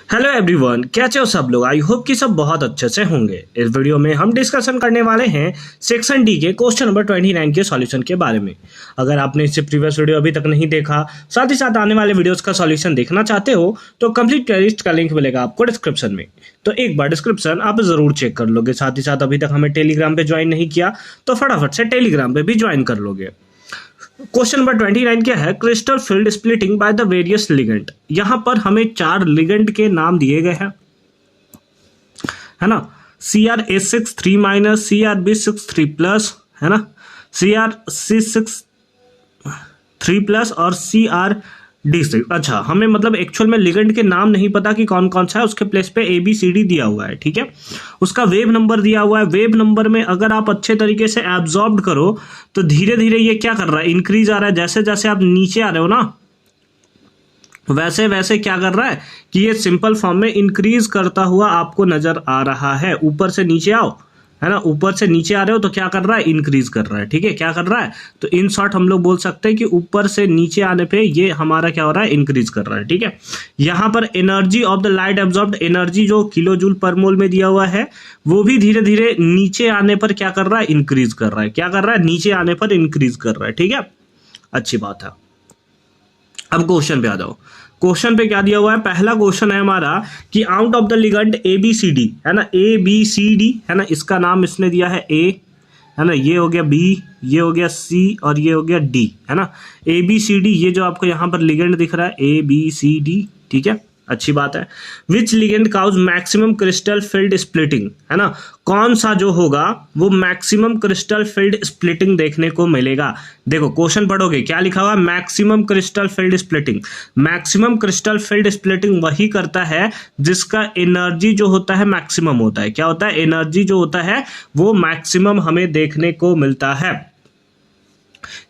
Hello everyone, कैसे हो सब लोग। आई होप कि सब बहुत अच्छे से होंगे। इस वीडियो में हम डिस्कशन करने वाले हैं सेक्शन डी के क्वेश्चन नंबर 29 के सॉल्यूशन के बारे में। अगर आपने इससे प्रीवियस वीडियो अभी तक नहीं देखा, साथ ही साथ आने वाले वीडियोस का सॉल्यूशन देखना चाहते हो तो कंप्लीट प्लेलिस्ट का लिंक मिलेगा आपको डिस्क्रिप्शन में। तो एक बार डिस्क्रिप्शन आप जरूर चेक कर लोगे। साथ ही साथ अभी तक हमें टेलीग्राम पे ज्वाइन नहीं किया तो फटाफट से टेलीग्राम पे भी ज्वाइन कर लोगे। क्वेश्चन नंबर 29 क्या है? Crystal field splitting by the various ligand. यहां पर हमें 4 लिगेंड के नाम दिए गए हैं, है ना। CrA63 माइनस, CrB63 प्लस, है ना, CrC63 प्लस और CrD6। अच्छा, हमें मतलब एक्चुअल में लिगेंड के नाम नहीं पता कि कौन कौन सा है। उसके प्लेस पे ABCD दिया हुआ है, ठीक है। उसका वेव नंबर दिया हुआ है। वेव नंबर में अगर आप अच्छे तरीके से एब्जॉर्ब करो तो धीरे धीरे ये क्या कर रहा है, इंक्रीज आ रहा है। जैसे जैसे आप नीचे आ रहे हो ना, वैसे वैसे क्या कर रहा है कि ये सिंपल फॉर्म में इंक्रीज करता हुआ आपको नजर आ रहा है। ऊपर से नीचे आओ, है ना, ऊपर से नीचे आ रहे हो तो क्या कर रहा है, इंक्रीज कर रहा है, ठीक है। क्या कर रहा है, तो इन शॉर्ट हम लोग बोल सकते हैं कि ऊपर से नीचे आने पे ये हमारा क्या हो रहा है, इंक्रीज कर रहा है, ठीक है। यहां पर energy of the light absorbed, energy जो किलो जूल पर मोल में दिया हुआ है, वो भी धीरे धीरे नीचे आने पर क्या कर रहा है, इंक्रीज कर रहा है। क्या कर रहा है, नीचे आने पर इंक्रीज कर रहा है, ठीक है। अच्छी बात है। अब क्वेश्चन पे आ जाओ। क्वेश्चन पे क्या दिया हुआ है? पहला क्वेश्चन है हमारा कि out of the ligand ABCD, है ना, ABCD, है ना, इसका नाम इसने दिया है A, है ना, ये हो गया B, ये हो गया C और ये हो गया D, है ना। ABCD, ये जो आपको यहाँ पर लिगेंड दिख रहा है ABCD, ठीक है, अच्छी बात है। Which ligand causes maximum crystal field splitting, है ना, कौन सा जो होगा वो मैक्सिमम क्रिस्टल फील्ड स्प्लिटिंग देखने को मिलेगा। देखो क्वेश्चन पढ़ोगे, क्या लिखा हुआ है, maximum crystal field splitting. Maximum crystal field splitting वही करता है जिसका एनर्जी जो होता है मैक्सिमम होता है। क्या होता है, एनर्जी जो होता है वो मैक्सिमम हमें देखने को मिलता है।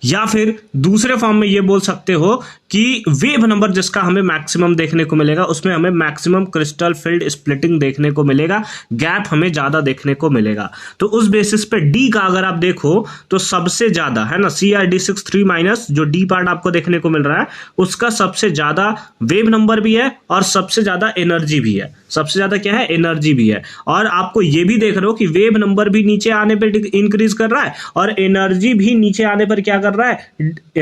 या फिर दूसरे फॉर्म में ये बोल सकते हो कि वेव नंबर जिसका हमें मैक्सिमम देखने को मिलेगा उसमें हमें मैक्सिमम क्रिस्टल फील्ड स्प्लिटिंग देखने को मिलेगा, गैप हमें ज्यादा देखने को मिलेगा। तो उस बेसिस पे डी का अगर आप देखो तो सबसे ज्यादा, है ना, CrD63 माइनस जो डी पार्ट आपको देखने को मिल रहा है उसका सबसे ज्यादा वेव नंबर भी है और सबसे ज्यादा एनर्जी भी है। सबसे ज्यादा क्या है, एनर्जी भी है। और आपको ये भी देख रहे हो कि वेव नंबर भी नीचे आने पर इंक्रीज कर रहा है और एनर्जी भी नीचे आने पर क्या कर रहा है,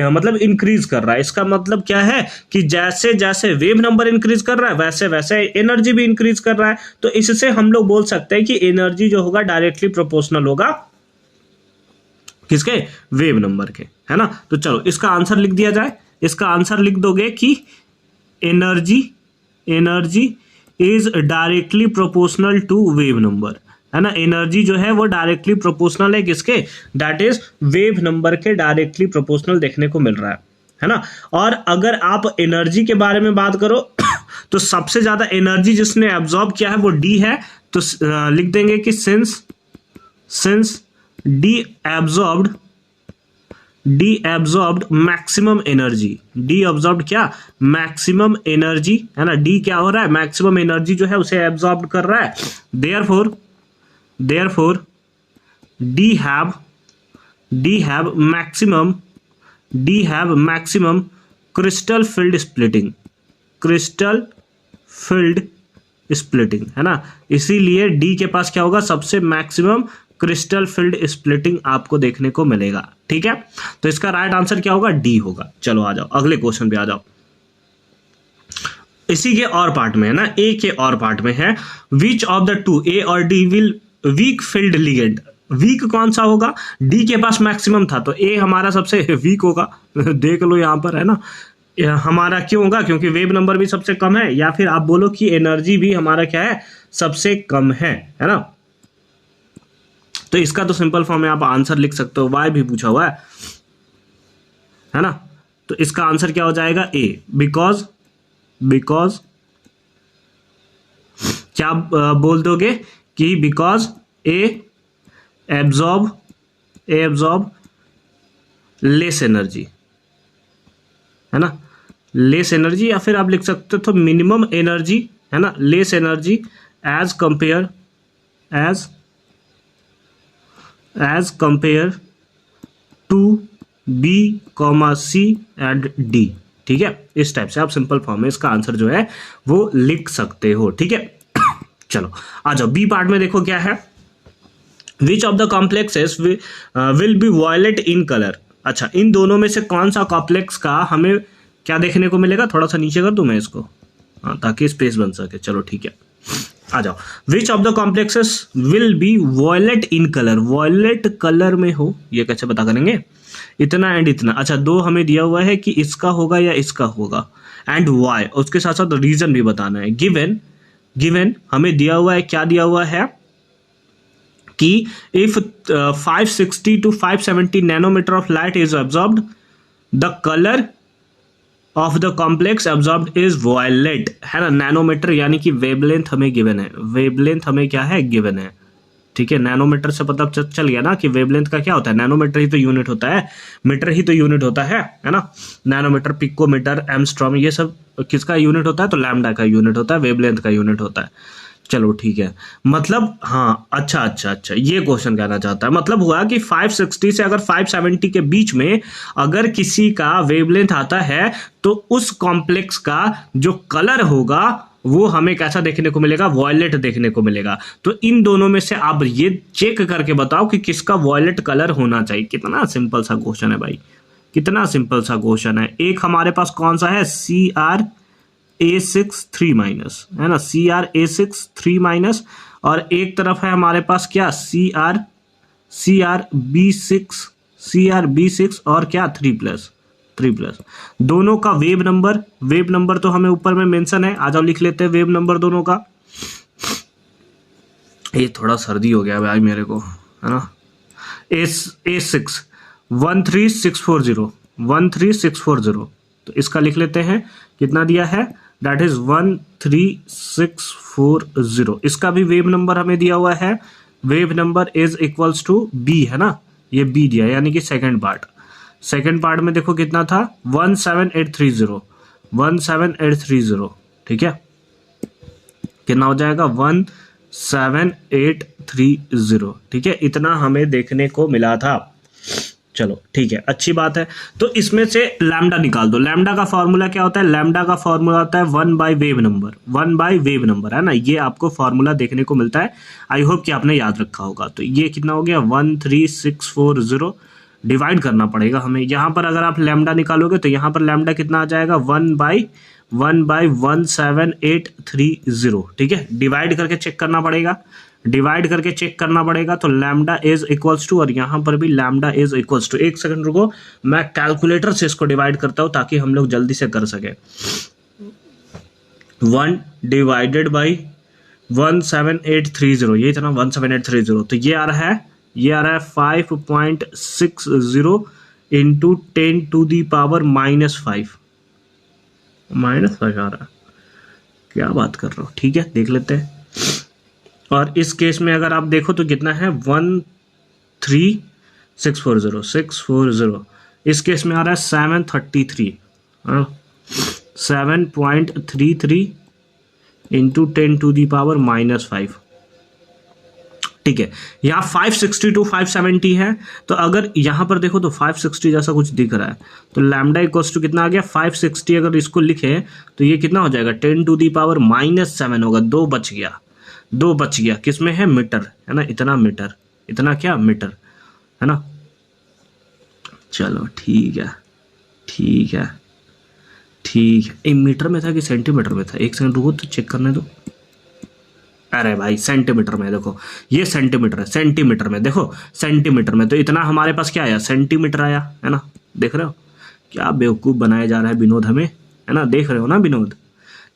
मतलब इंक्रीज कर रहा है। इसका मतलब क्या है कि जैसे जैसे वेव नंबर इंक्रीज कर रहा है वैसे वैसे एनर्जी भी इंक्रीज कर रहा है। तो इससे हम लोग बोल सकते हैं कि एनर्जी जो होगा डायरेक्टली प्रोपोर्शनल होगा किसके, वेव नंबर के, है ना। तो चलो इसका आंसर लिख दिया जाए। इसका आंसर लिख दोगे कि energy is directly proportional to wave number, है ना। एनर्जी जो है वो डायरेक्टली प्रोपोर्शनल है किसके, दैट इज वेव नंबर के डायरेक्टली प्रोपोर्शनल देखने को मिल रहा है ना। और अगर आप एनर्जी के बारे में बात करो तो सबसे ज्यादा एनर्जी जिसने एब्जॉर्ब किया है वो डी है। तो लिख देंगे कि since D absorbed maximum energy, D absorbed क्या, मैक्सिमम एनर्जी, है ना। डी क्या हो रहा है, मैक्सिमम एनर्जी जो है उसे एब्जॉर्ब कर रहा है। therefore D have maximum crystal field splitting, है ना। इसीलिए D के पास क्या होगा, सबसे मैक्सिमम क्रिस्टल फील्ड स्प्लिटिंग आपको देखने को मिलेगा, ठीक है। तो इसका राइट आंसर क्या होगा, डी होगा। चलो आ जाओ अगले क्वेश्चन पे आ जाओ। इसी के और पार्ट में है ना, ए के और पार्ट में है, which of the two, A और D, will weak field ligand. Weak कौन सा होगा, डी के पास मैक्सिमम था तो ए हमारा सबसे वीक होगा। देख लो यहां पर, है ना, हमारा क्यों होगा, क्योंकि वेव नंबर भी सबसे कम है। या फिर आप बोलो कि एनर्जी भी हमारा क्या है, सबसे कम है ना। तो इसका तो सिंपल फॉर्म में आप आंसर लिख सकते हो, वाई भी पूछा हुआ है ना। तो इसका आंसर क्या हो जाएगा, ए, बिकॉज क्या बोल दोगे कि because A absorb less energy, है ना, लेस एनर्जी। या फिर आप लिख सकते हो तो मिनिमम एनर्जी, है ना, less energy as compare to B, C and D, ठीक है, इस टाइप से आप सिंपल फॉर्म में इसका आंसर जो है वो लिख सकते हो। ठीक है, चलो आ जाओ बी पार्ट में। देखो क्या है, which of the complexes will be violet in colour. अच्छा, इन दोनों में से कौन सा कॉम्प्लेक्स का हमें क्या देखने को मिलेगा, थोड़ा सा नीचे कर दूं मैं इसको, हाँ, ताकि स्पेस बन सके। चलो ठीक है, आ जाओ, which of the complexes will be violet in colour, violet colour में हो, ये कैसे पता करेंगे, इतना एंड इतना। अच्छा, दो हमें दिया हुआ है कि इसका होगा या इसका होगा, एंड वाई, उसके साथ साथ रीजन भी बताना है। गिवन हमें दिया हुआ है, क्या दिया हुआ है कि if 560 to 570 nanometre of light is absorbed, the colour of the complex absorbed is violet, है ना। नैनोमीटर यानी कि वेवलेंथ हमें गिवन है, वेवलेंथ हमें क्या है, गिवन है। ठीक है, नैनोमीटर से पता चल गया ना कि वेवलेंथ का क्या होता है, नैनोमीटर ही तो यूनिट होता है, मीटर ही तो यूनिट होता है ना। नैनोमीटर, पिकोमीटर, एंगस्ट्रॉम, ये सब किसका यूनिट होता है, तो लैम्डा का यूनिट होता है, वेवलेंथ का यूनिट होता है। चलो ठीक है, मतलब हाँ, अच्छा, ये क्वेश्चन कहना चाहता है, मतलब हुआ कि 560 से अगर 570 के बीच में अगर किसी का वेवलेंथ आता है तो उस कॉम्प्लेक्स का जो कलर होगा वो हमें कैसा देखने को मिलेगा, वॉयलेट देखने को मिलेगा। तो इन दोनों में से आप ये चेक करके बताओ कि किसका वॉयलेट कलर होना चाहिए। कितना सिंपल सा क्वेश्चन है भाई, कितना सिंपल सा क्वेश्चन है। एक हमारे पास कौन सा है, CrA6 3 माइनस, है ना, CrA6 3 माइनस, और एक तरफ है हमारे पास क्या, CrB6 और क्या 3 प्लस। दोनों का वेव नंबर तो हमें ऊपर में मेंशन है, आ जाओ लिख लेते हैं वेव नंबर दोनों का। ये थोड़ा सर्दी हो गया भाई मेरे को, है ना। A6 13640, तो इसका लिख लेते हैं, कितना दिया है, दैट इज 13640। इसका भी वेव नंबर हमें दिया हुआ है, wave number is equals to B, है ना, ये बी दिया, यानी कि सेकेंड पार्ट में देखो कितना था, 17830। ठीक है, कितना हो जाएगा, 17830। ठीक है, इतना हमें देखने को मिला था। चलो ठीक है, अच्छी बात है। तो इसमें से लैम्डा निकाल दो। लैम्डा का फॉर्मूला क्या होता है, लैम्डा का फॉर्मूला होता है 1 बाय वेव नंबर, है ना। ये आपको फॉर्मूला देखने को मिलता है, आई होप कि आपने याद रखा होगा। तो ये कितना हो गया, 13640, डिवाइड करना पड़ेगा हमें। यहाँ पर अगर आप लैम्डा निकालोगे तो यहाँ पर लैम्डा कितना आ जाएगा, 1 बाई 17830। ठीक है, डिवाइड करके चेक करना पड़ेगा। तो लैम्डा इज इक्वल्स टू, और यहाँ पर भी लैम्डा इज इक्वल्स टू, एक सेकंड रुको, मैं कैलकुलेटर से इसको डिवाइड करता हूँ ताकि हम लोग जल्दी से कर सके। 1 डिवाइडेड बाई 17830, ये इतना 17830, तो ये आ रहा है 5.60 इंटू 10 टू दी पावर -5 आ रहा है। क्या बात कर रहा हूँ, ठीक है, देख लेते हैं। और इस केस में अगर आप देखो तो कितना है, 13640। इस केस में आ रहा है 733, 7.33 इंटू 10 टू दी पावर -5। ठीक है, यहाँ 560 to 570 है, तो अगर यहाँ पर देखो तो 560 जैसा कुछ दिख रहा है, तो लैम्डा इक्वल्स टू कितना आ गया, 560 अगर इसको लिखे तो ये कितना हो जाएगा, 10 टू दी पावर -7 होगा। 2 बच गया, किसमें है, मीटर, है ना, इतना मीटर, इतना क्या, मीटर, है ना। चलो ठीक है, ये मीटर में था कि सेंटीमीटर में था, एक सेकंड रुको तो चेक करने दो। अरे भाई सेंटीमीटर में, देखो ये सेंटीमीटर है, सेंटीमीटर में देखो, सेंटीमीटर में, तो इतना हमारे पास क्या आया, सेंटीमीटर आया, है ना। देख रहे हो क्या बेवकूफ़ बनाया जा रहा है विनोद हमें, है ना, देख रहे हो ना विनोद।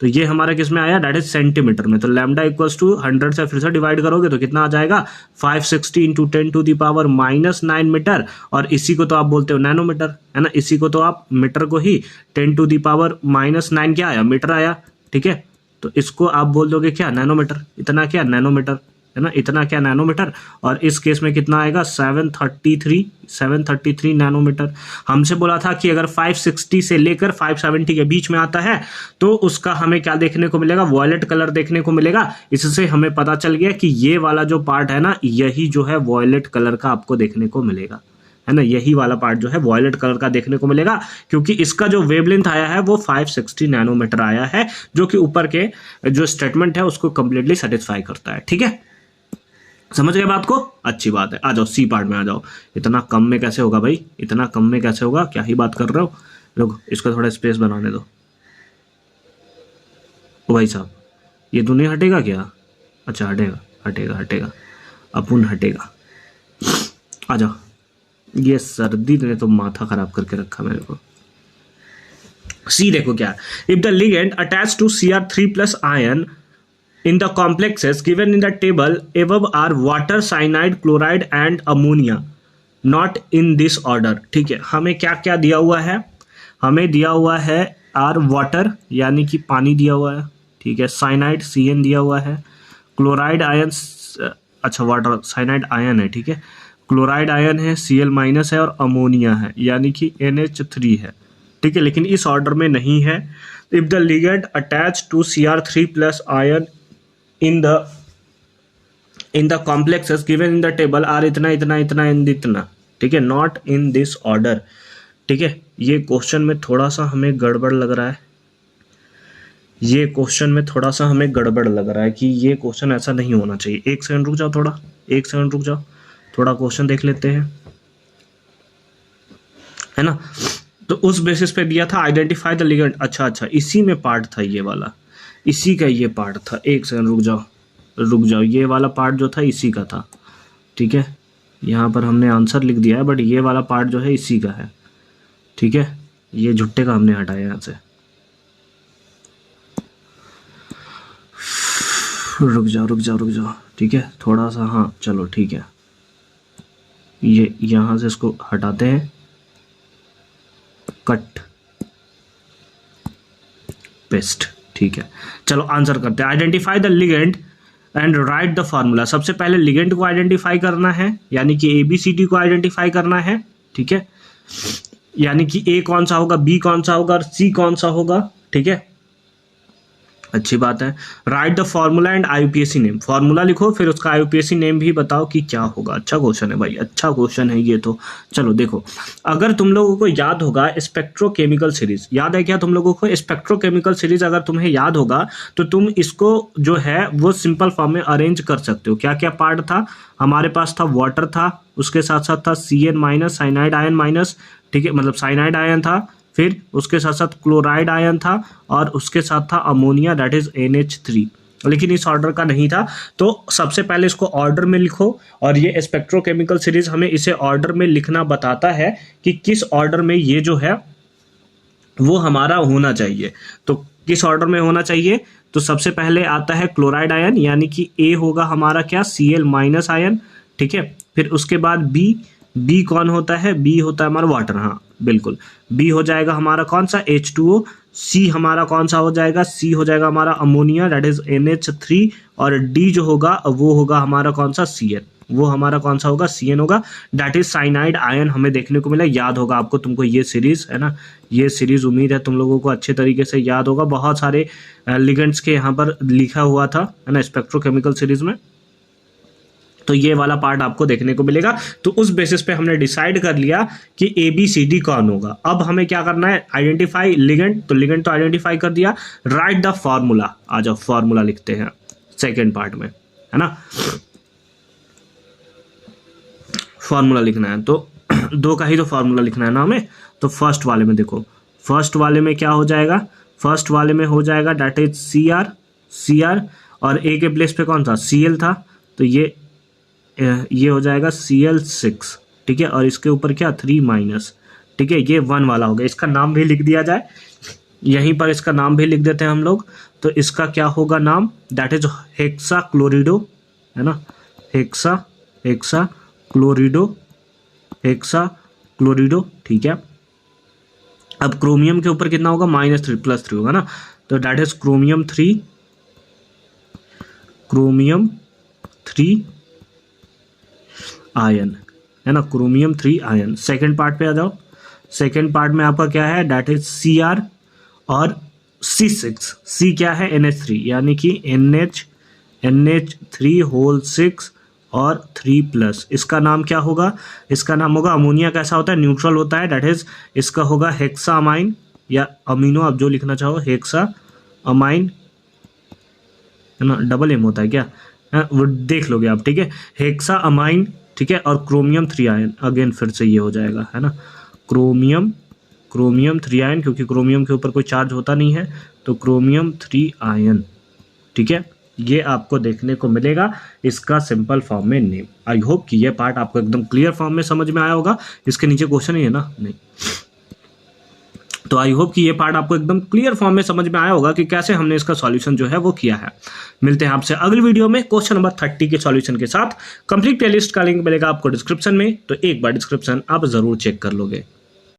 तो ये हमारा किस में आया, दैट इज सेंटीमीटर में। तो लैम्डा इक्वल्स टू 100 से फिर से डिवाइड करोगे तो कितना आ जाएगा, 560 into 10 to the power -9 metre, और इसी को तो आप बोलते हो नैनोमीटर, है ना। इसी को तो आप मीटर को ही 10 टू दी पावर -9 क्या आया, मीटर आया। ठीक है, तो इसको आप बोल दोगे क्या, नैनोमीटर, इतना क्या नैनोमीटर, है ना, इतना क्या नैनोमीटर। और इस केस में कितना आएगा, 733 नैनोमीटर। हमसे बोला था कि अगर 560 से लेकर 570 के बीच में आता है तो उसका हमें क्या देखने को मिलेगा, वॉयलेट कलर देखने को मिलेगा। इससे हमें पता चल गया कि ये वाला जो पार्ट है ना, यही जो है वॉयलेट कलर का आपको देखने को मिलेगा, है ना, यही वाला पार्ट जो है वॉयलेट कलर का देखने को मिलेगा, क्योंकि इसका जो वेवलेंथ आया है वो 560 नैनोमीटर आया है, जो कि ऊपर के जो स्टेटमेंट है उसको कंप्लीटली सेटिस्फाई करता है। ठीक है, समझ गए बात को? अच्छी बात है। आ जाओ सी पार्ट में आ जाओ। इतना कम में कैसे होगा भाई, इतना कम में कैसे होगा, क्या ही बात कर रहे हो। रुक, इसको थोड़ा स्पेस बनाने दो। ओ भाई साहब, ये तो नहीं हटेगा क्या? अच्छा हटेगा, हटेगा हटेगा, अपुन हटेगा। आ जाओ। ये सर्दी ने तो माथा खराब करके रखा मेरे को। सी देखो क्या, if the ligand attach to Cr3+ ion in the complexes given in the table above are water, cyanide, chloride and ammonia, not in this order। ठीक है, हमें क्या क्या दिया हुआ है? हमें दिया हुआ है आर वाटर यानी कि पानी दिया हुआ है, ठीक है, साइनाइड Cn दिया हुआ है, क्लोराइड आयन, अच्छा वाटर साइनाइड आयन है, ठीक है, क्लोराइड आयन है, Cl- है और अमोनिया है यानी कि NH3 है। ठीक है, लेकिन इस ऑर्डर में नहीं है। If the ligand attach to Cr3+ ion in the complexes given in the table are इतना इतना इतना and इतना, ठीक है, not in this order। ठीक है, ये क्वेश्चन में थोड़ा सा हमें गड़बड़ लग रहा है, ये क्वेश्चन में थोड़ा सा हमें गड़बड़ लग रहा है कि ये क्वेश्चन ऐसा नहीं होना चाहिए। एक सेकंड रुक जाओ, थोड़ा एक सेकंड रुक जाओ, थोड़ा क्वेश्चन देख लेते हैं, है ना। तो उस बेसिस पे दिया था आइडेंटिफाई द लिगेंड। अच्छा, इसी में पार्ट था ये वाला, इसी का ये पार्ट था। एक सेकंड रुक जाओ, ये वाला पार्ट जो था इसी का था। ठीक है, यहाँ पर हमने आंसर लिख दिया है, बट ये वाला पार्ट जो है इसी का है। ठीक है, ये झुट्टे का हमने हटाया यहाँ से। रुक जाओ, ठीक है, थोड़ा सा, हाँ चलो ठीक है, ये यहाँ से इसको हटाते हैं, कट पेस्ट। ठीक है, चलो आंसर करते हैं। Identify the ligand and right the formula. सबसे पहले लिगेंड को आइडेंटिफाई करना है, यानी कि ABCD को आइडेंटिफाई करना है। ठीक है, यानी कि A कौन सा होगा, B कौन सा होगा और C कौन सा होगा। ठीक है, अच्छी बात है। Right the formula and IUPAC name. Formula लिखो, फिर उसका IUPAC नेम भी बताओ कि क्या होगा। अच्छा क्वेश्चन है भाई, अच्छा क्वेश्चन है ये तो। चलो देखो, अगर तुम लोगों को याद होगा स्पेक्ट्रोकेमिकल सीरीज, याद है क्या तुम लोगों को? स्पेक्ट्रोकेमिकल सीरीज अगर तुम्हें याद होगा तो तुम इसको जो है वो सिंपल फॉर्म में अरेंज कर सकते हो। क्या क्या पार्ट था हमारे पास? था वाटर था, उसके साथ साथ था Cn- साइनाइड आयन माइनस, ठीक है, मतलब साइनाइड आयन था, फिर उसके साथ साथ क्लोराइड आयन था और उसके साथ था अमोनिया, दैट इज NH3। लेकिन इस ऑर्डर का नहीं था, तो सबसे पहले इसको ऑर्डर में लिखो। और ये स्पेक्ट्रोकेमिकल सीरीज हमें इसे ऑर्डर में लिखना बताता है कि किस ऑर्डर में ये जो है वो हमारा होना चाहिए। तो किस ऑर्डर में होना चाहिए? तो सबसे पहले आता है क्लोराइड आयन, यानी कि A होगा हमारा क्या, Cl- आयन। ठीक है, फिर उसके बाद B कौन होता है? B होता है हमारा वाटर, हाँ बिल्कुल। B हो जाएगा हमारा कौन सा, H2O। C हमारा कौन सा हो जाएगा? C हो जाएगा हमारा अमोनिया, दैट इज NH3। और D जो होगा वो होगा हमारा कौन सा, Cn। वो हमारा कौन सा होगा, Cn होगा, दैट इज साइनाइड आयन हमें देखने को मिला। याद होगा आपको, तुमको ये सीरीज है ना, ये सीरीज उम्मीद है तुम लोगों को अच्छे तरीके से याद होगा। बहुत सारे लिगेंड्स के यहाँ पर लिखा हुआ था, है ना, स्पेक्ट्रोकेमिकल सीरीज में। तो ये वाला पार्ट आपको देखने को मिलेगा। तो उस बेसिस पे हमने डिसाइड कर लिया कि ABCD कौन होगा। अब हमें क्या करना है, आइडेंटिफाई लिगेंड। तो लिगेंड तो आइडेंटिफाई कर दिया, राइट द फॉर्मूला। आ जाओ फॉर्मूला लिखते हैं सेकेंड पार्ट में, है ना। फॉर्मूला लिखना है तो दो का ही तो फॉर्मूला लिखना है ना हमें। तो फर्स्ट वाले में देखो, फर्स्ट वाले में क्या हो जाएगा, फर्स्ट वाले में हो जाएगा दैट इज Cr और A के प्लेस पे कौन था, Cl था, तो ये हो जाएगा Cl6। ठीक है, और इसके ऊपर क्या 3-। ठीक है, ये 1 वाला हो गया। इसका नाम भी लिख दिया जाए, यहीं पर इसका नाम भी लिख देते हैं हम लोग। तो इसका क्या होगा नाम, दैट इज हेक्सा क्लोरिडो, है ना, हेक्सा क्लोरिडो। ठीक है, अब क्रोमियम के ऊपर कितना होगा, -3 +3 होगा ना, तो दैट इज क्रोमियम 3 आयन, है ना, क्रोमियम 3 आयन। सेकेंड पार्ट पे आ जाओ। सेकेंड पार्ट में आपका क्या है, दैट इज Cr और C6। C क्या है, NH3, यानी कि NH3 होल 6 और 3+। इसका नाम क्या होगा? इसका नाम होगा, अमोनिया कैसा होता है? न्यूट्रल होता है, दैट इज इसका होगा हेक्सामाइन या अमीनो, आप जो लिखना चाहो, हेक्सा अमाइन, है ना, डबल एम होता है क्या? वो देख लोगे आप, ठीक है, हेक्सा अमाइन, ठीक है, और क्रोमियम 3 आयन, अगेन फिर से ये हो जाएगा, है ना, क्रोमियम 3 आयन, क्योंकि क्रोमियम के ऊपर कोई चार्ज होता नहीं है, तो क्रोमियम 3 आयन, ठीक है, ये आपको देखने को मिलेगा इसका सिंपल फॉर्म में नेम। आई होप कि ये पार्ट आपको एकदम क्लियर फॉर्म में समझ में आया होगा। इसके नीचे क्वेश्चन ही है ना? नहीं। तो आई होप कि ये पार्ट आपको एकदम क्लियर फॉर्म में समझ में आया होगा कि कैसे हमने इसका सॉल्यूशन जो है वो किया है। मिलते हैं आपसे अगली वीडियो में क्वेश्चन नंबर 30 के सॉल्यूशन के साथ। कंप्लीट प्लेलिस्ट का लिंक मिलेगा आपको डिस्क्रिप्शन में, तो एक बार डिस्क्रिप्शन आप जरूर चेक कर लोगे।